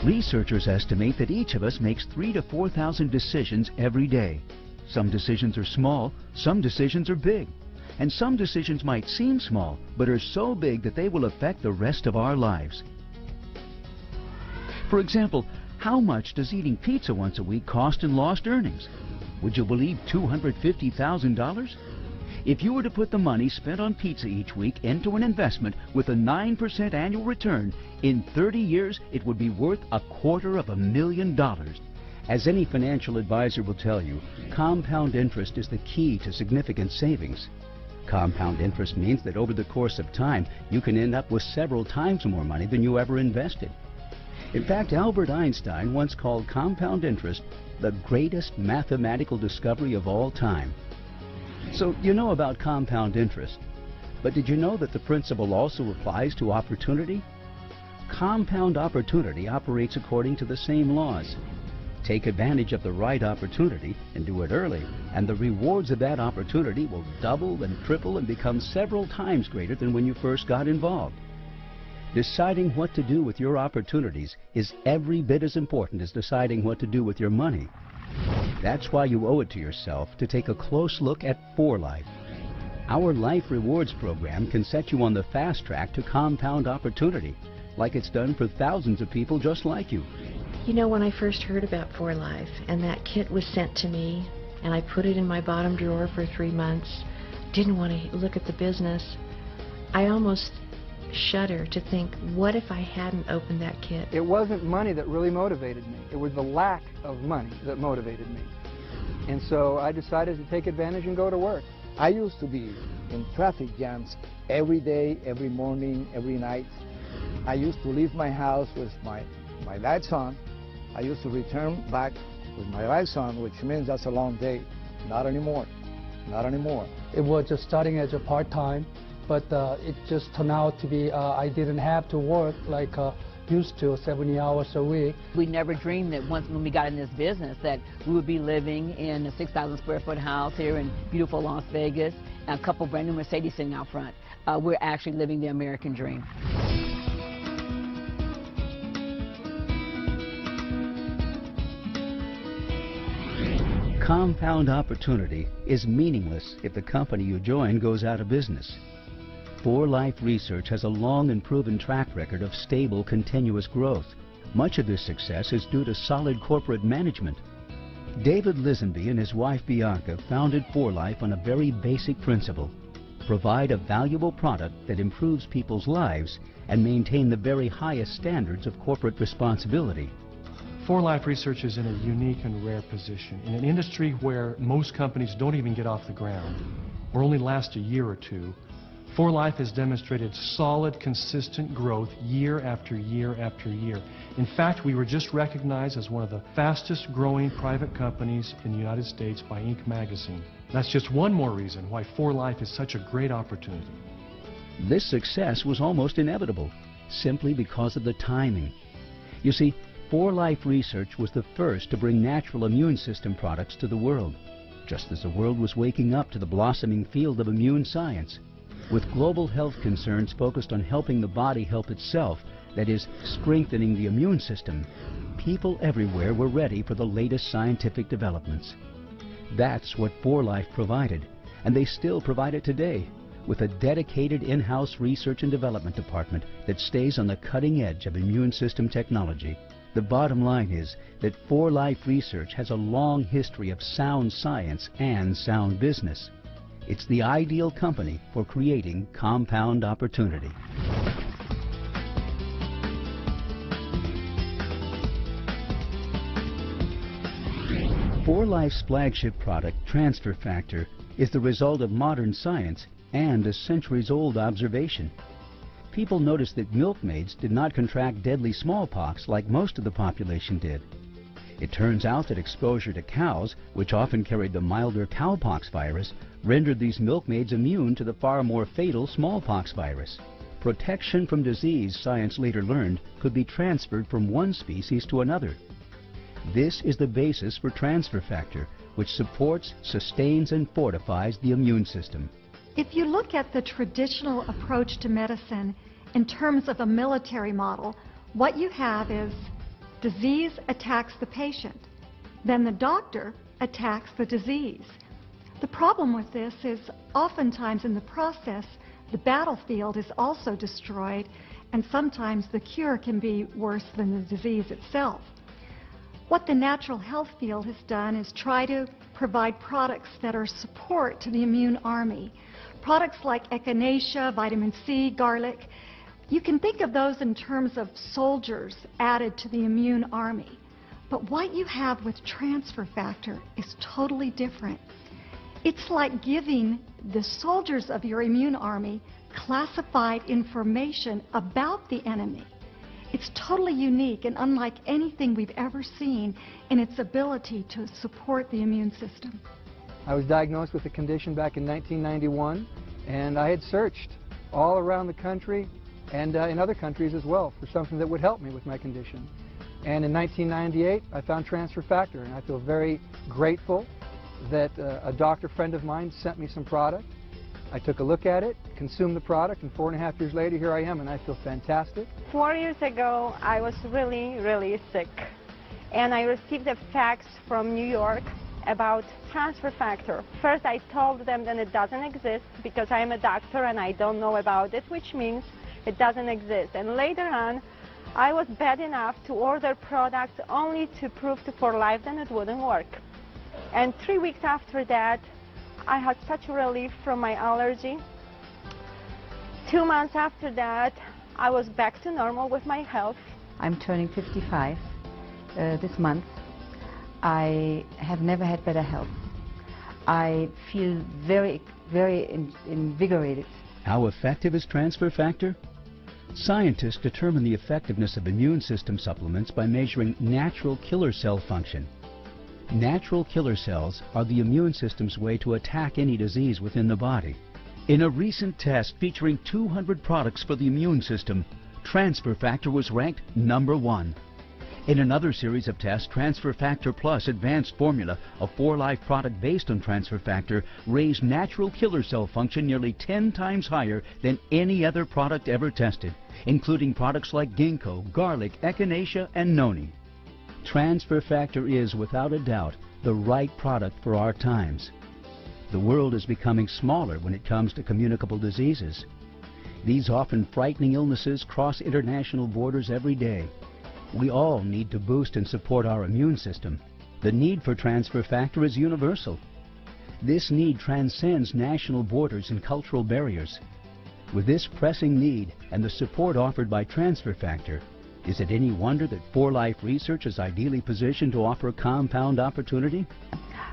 Researchers estimate that each of us makes 3,000 to 4,000 decisions every day. Some decisions are small, some decisions are big. And some decisions might seem small, but are so big that they will affect the rest of our lives. For example, how much does eating pizza once a week cost in lost earnings? Would you believe $250,000? If you were to put the money spent on pizza each week into an investment with a 9% annual return, in 30 years it would be worth $250,000. As any financial advisor will tell you, compound interest is the key to significant savings. Compound interest means that over the course of time, you can end up with several times more money than you ever invested. In fact, Albert Einstein once called compound interest the greatest mathematical discovery of all time. So you know about compound interest, but did you know that the principle also applies to opportunity? Compound opportunity operates according to the same laws. Take advantage of the right opportunity and do it early, and the rewards of that opportunity will double and triple and become several times greater than when you first got involved. Deciding what to do with your opportunities is every bit as important as deciding what to do with your money. That's why you owe it to yourself to take a close look at 4Life. Our Life Rewards program can set you on the fast track to compound opportunity, like it's done for thousands of people just like you. You know, when I first heard about 4Life and that kit was sent to me and I put it in my bottom drawer for 3 months, didn't want to look at the business, I almost shudder to think, what if I hadn't opened that kit? It wasn't money that really motivated me. It was the lack of money that motivated me. And so I decided to take advantage and go to work. I used to be in traffic jams every day, every morning, every night. I used to leave my house with my lights on. I used to return back with my lights on, which means that's a long day. Not anymore. Not anymore. It was just starting as a part-time, but it just turned out to be I didn't have to work like used to, 70 hours a week. We never dreamed that once when we got in this business that we would be living in a 6,000 square foot house here in beautiful Las Vegas, and a couple brand new Mercedes sitting out front. We're actually living the American dream. Compound opportunity is meaningless if the company you join goes out of business. 4Life Research has a long and proven track record of stable, continuous growth. Much of this success is due to solid corporate management. David Lisenby and his wife Bianca founded 4Life on a very basic principle: provide a valuable product that improves people's lives and maintain the very highest standards of corporate responsibility. 4Life Research is in a unique and rare position in an industry where most companies don't even get off the ground or only last a year or two. 4Life has demonstrated solid, consistent growth year after year after year. In fact, we were just recognized as one of the fastest growing private companies in the United States by Inc. magazine. That's just one more reason why 4Life is such a great opportunity. This success was almost inevitable, simply because of the timing. You see, 4Life Research was the first to bring natural immune system products to the world, just as the world was waking up to the blossoming field of immune science. With global health concerns focused on helping the body help itself, that is, strengthening the immune system, people everywhere were ready for the latest scientific developments. That's what 4Life provided, and they still provide it today, with a dedicated in-house research and development department that stays on the cutting edge of immune system technology. The bottom line is that 4Life Research has a long history of sound science and sound business. It's the ideal company for creating compound opportunity. 4Life's flagship product, Transfer Factor, is the result of modern science and a centuries-old observation. People noticed that milkmaids did not contract deadly smallpox like most of the population did. It turns out that exposure to cows, which often carried the milder cowpox virus, rendered these milkmaids immune to the far more fatal smallpox virus. Protection from disease, science later learned, could be transferred from one species to another. This is the basis for Transfer Factor, which supports, sustains, and fortifies the immune system. If you look at the traditional approach to medicine in terms of a military model, what you have is Disease attacks the patient. Then the doctor attacks the disease. The problem with this is oftentimes in the process, the battlefield is also destroyed, and sometimes the cure can be worse than the disease itself. What the natural health field has done is try to provide products that are support to the immune army. Products like echinacea, vitamin C, garlic. You can think of those in terms of soldiers added to the immune army. But what you have with transfer factor is totally different. It's like giving the soldiers of your immune army classified information about the enemy. It's totally unique and unlike anything we've ever seen in its ability to support the immune system. I was diagnosed with the condition back in 1991, and I had searched all around the country and in other countries as well for something that would help me with my condition. And in 1998, I found transfer factor, and I feel very grateful that a doctor friend of mine sent me some product. I took a look at it, consumed the product, and 4.5 years later, here I am, and I feel fantastic. 4 years ago, I was really sick, and I received a fax from New York about transfer factor. First, I told them that it doesn't exist because I'm a doctor and I don't know about it, which means it doesn't exist. And later on, I was bad enough to order products only to prove to For Life that it wouldn't work. And 3 weeks after that, I had such relief from my allergy. 2 months after that, I was back to normal with my health. I'm turning 55 this month. I have never had better health. I feel very invigorated. How effective is transfer factor? Scientists determine the effectiveness of immune system supplements by measuring natural killer cell function. Natural killer cells are the immune system's way to attack any disease within the body. In a recent test featuring 200 products for the immune system, transfer factor was ranked #1. In another series of tests, Transfer Factor Plus Advanced Formula, a For Life product based on transfer factor, raised natural killer cell function nearly 10 times higher than any other product ever tested, including products like ginkgo, garlic, echinacea, and noni. Transfer factor is, without a doubt, the right product for our times. The world is becoming smaller when it comes to communicable diseases. These often frightening illnesses cross international borders every day. We all need to boost and support our immune system. The need for transfer factor is universal. This need transcends national borders and cultural barriers. With this pressing need and the support offered by transfer factor, is it any wonder that For Life Research is ideally positioned to offer a compound opportunity?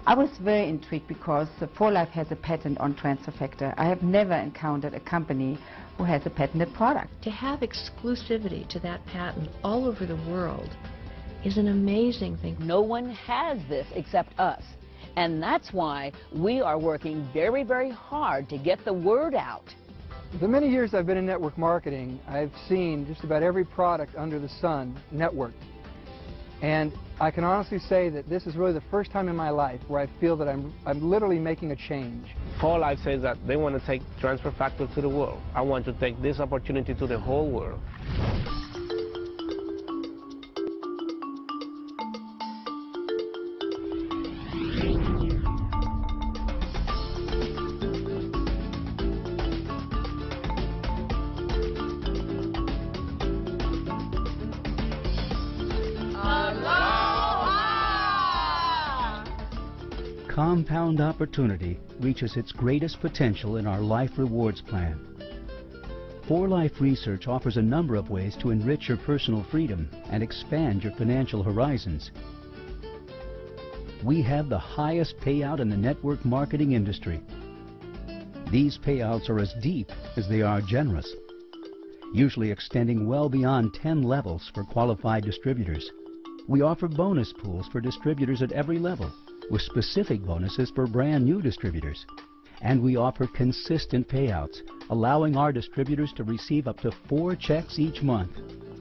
I was very intrigued because For Life has a patent on transfer factor. I have never encountered a company who has a patented product. To have exclusivity to that patent all over the world is an amazing thing. No one has this except us. And that's why we are working very hard to get the word out. The many years I've been in network marketing, I've seen just about every product under the sun networked. And I can honestly say that this is really the first time in my life where I feel that I'm literally making a change. For Life says that they want to take transfer factor to the world. I want to take this opportunity to the whole world. Compound opportunity reaches its greatest potential in our Life Rewards plan. For Life Research offers a number of ways to enrich your personal freedom and expand your financial horizons. We have the highest payout in the network marketing industry. These payouts are as deep as they are generous, usually extending well beyond 10 levels for qualified distributors. We offer bonus pools for distributors at every level, with specific bonuses for brand new distributors. And we offer consistent payouts, allowing our distributors to receive up to 4 checks each month.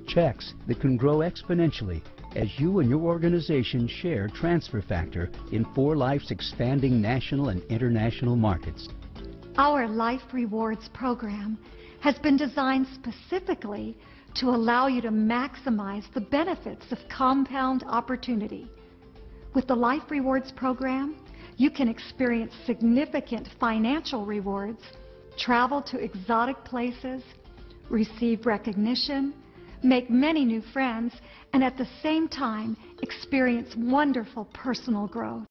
Checks that can grow exponentially as you and your organization share transfer factor in For Life's expanding national and international markets. Our Life Rewards program has been designed specifically to allow you to maximize the benefits of compound opportunity. With the Life Rewards program, you can experience significant financial rewards, travel to exotic places, receive recognition, make many new friends, and at the same time experience wonderful personal growth.